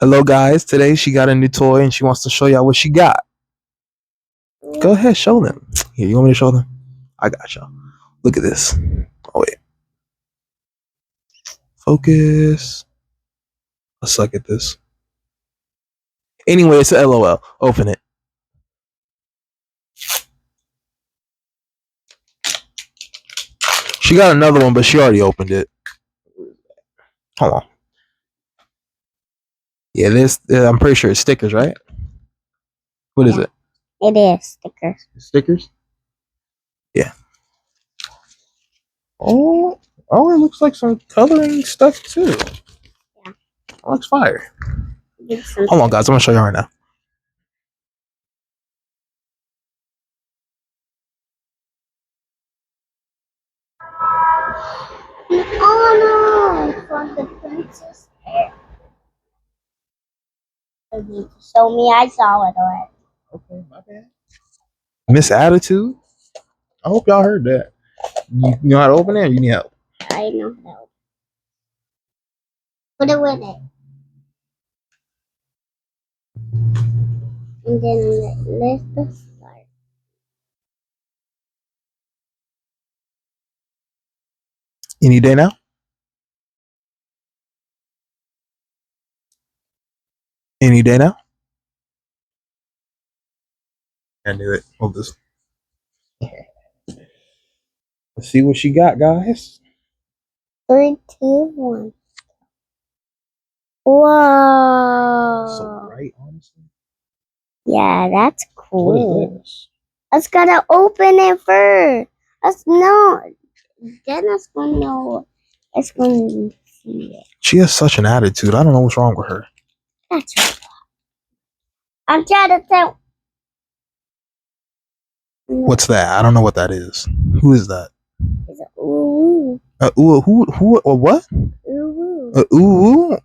Hello, guys. Today she got a new toy and she wants to show y'all what she got. Go ahead, show them. Here, you want me to show them? I got y'all. Look at this. Oh, wait. Focus. I suck at this. Anyway, it's a LOL. Open it. She got another one, but she already opened it. Hold on. Yeah, this. I'm pretty sure it's stickers, right? What is it? It is stickers. Stickers? Yeah. Oh, it looks like some coloring stuff too. Yeah. That looks fire. Hold on, guys. I'm gonna show you right now. Oh no! From the princess hair. You need to show me. I saw it already. Okay, my bad. Miss Attitude. I hope y'all heard that. You know how to open it, or you need help? I know how. Put it with it. And then let's start. Any day now? Any day now? I knew it. Hold this. Let's see what she got, guys. 3, 2, 1. Whoa! So bright, honestly. Yeah, that's cool. What is this? Let's gotta open it first. Let's know. Then it's gonna know. It's gonna see it. She has such an attitude. I don't know what's wrong with her. That's right. I'm trying to tell. What's that? I don't know what that is. Who is that? It's a ooh. Who, or what? Ooh. Ooh.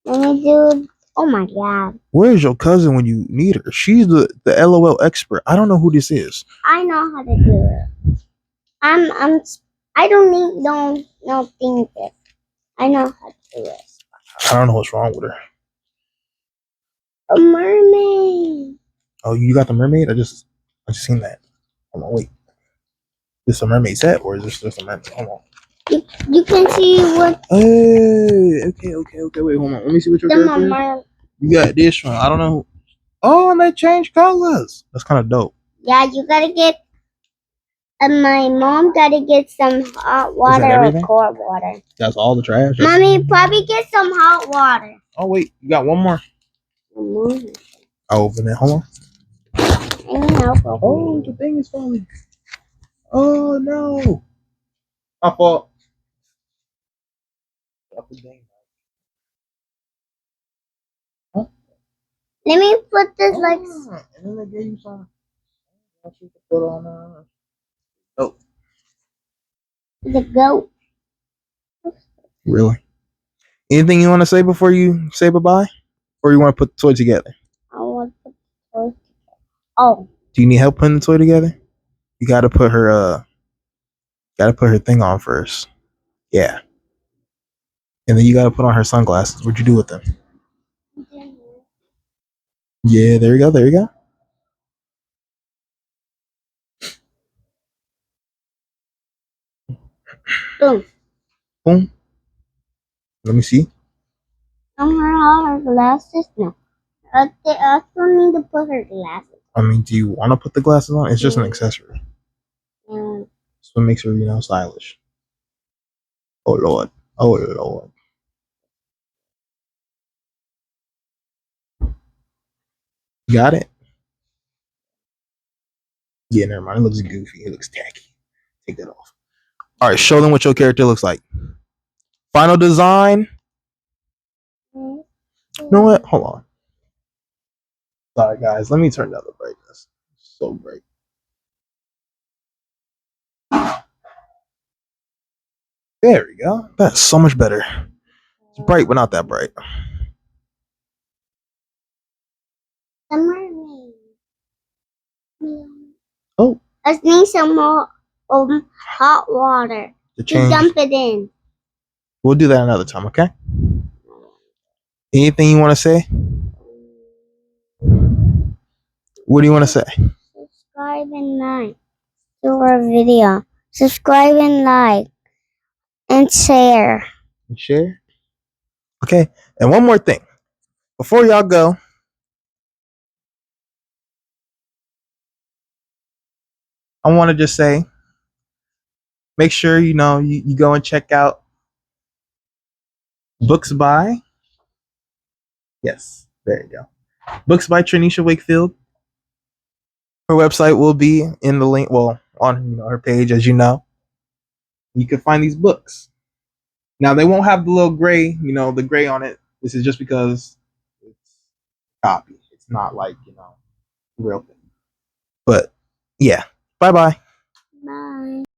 Let me do. Oh my god. Where's your cousin when you need her? She's the LOL expert. I don't know who this is. I know how to do it. I don't need no thinking. I know how to do it. I don't know what's wrong with her. A mermaid. Oh, you got the mermaid? I just seen that. Hold on, wait. Is this a mermaid set or is this just a mermaid? Hold on. You can see what. Hey, okay. Wait, hold on. Let me see what your character is. You got this one. I don't know. Oh, and they change colors. That's kind of dope. Yeah, you gotta get. And my mom gotta get some hot water or cold water. That's all the trash. Mommy, probably get some hot water. Oh wait, you got one more. I'll open it. Hold on. Oh, the thing is falling. Oh no. My fault. Huh? Let me put this like. And then they gave you some. You can put on. Oh. The goat. Really? Anything you want to say before you say bye-bye? Or you want to put the toy together? I want to put the toy together. Oh. Do you need help putting the toy together? You gotta put her thing on first. Yeah. And then you gotta put on her sunglasses. What'd you do with them? Yeah, there you go. There you go. Boom. Boom. Let me see. Her glasses? No. I still need to put her glasses. I mean, do you want to put the glasses on? It's just an accessory. Yeah. That's what makes her, stylish. Oh Lord. Oh Lord. You got it? Yeah, never mind. It looks goofy. It looks tacky. Take that off. All right, show them what your character looks like. Final design. You know what? Hold on. Sorry, guys. Let me turn down the brightness. It's so bright. There we go. That's so much better. It's bright, but not that bright. The mermaid. Oh. Let's need some more hot water to dump it in. We'll do that another time, okay? Anything you want to say? What do you want to say? Subscribe and like to our video. Subscribe and like and share. Share. Okay. And one more thing. Before y'all go, I want to just say, make sure you go and check out Books by. Yes, there you go. Books by Tranisha Wakefield. Her website will be in the link. Well, on her page, as you know. You can find these books. Now they won't have the little gray, the gray on it. This is just because it's a copy. It's not like real thing. But yeah. Bye bye. Bye.